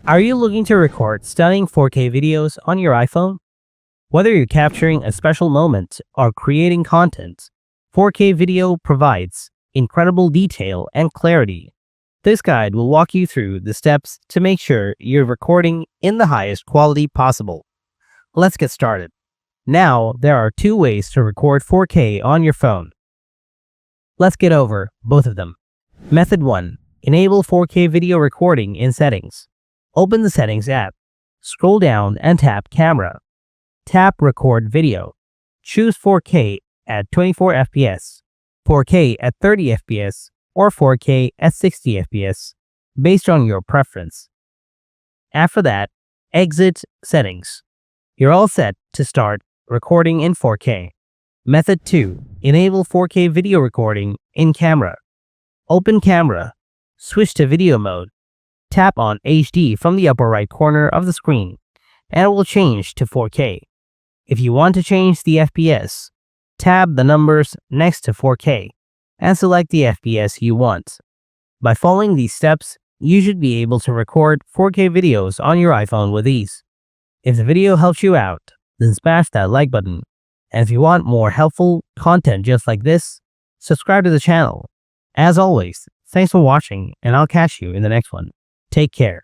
Are you looking to record stunning 4K videos on your iPhone? Whether you're capturing a special moment or creating content, 4K video provides incredible detail and clarity. This guide will walk you through the steps to make sure you're recording in the highest quality possible. Let's get started. Now, there are two ways to record 4K on your phone. Let's get over both of them. Method 1. Enable 4K video recording in Settings. Open the Settings app. Scroll down and tap Camera. Tap Record Video. Choose 4K at 24 fps, 4K at 30 fps, or 4K at 60 fps, based on your preference. After that, exit Settings. You're all set to start recording in 4K. Method 2. Enable 4K video recording in Camera. Open Camera. Switch to Video mode. Tap on HD from the upper right corner of the screen, and it will change to 4K. If you want to change the FPS, tab the numbers next to 4K and select the FPS you want. By following these steps, you should be able to record 4K videos on your iPhone with ease. If the video helps you out, then smash that like button. And if you want more helpful content just like this, subscribe to the channel. As always, thanks for watching, and I'll catch you in the next one. Take care.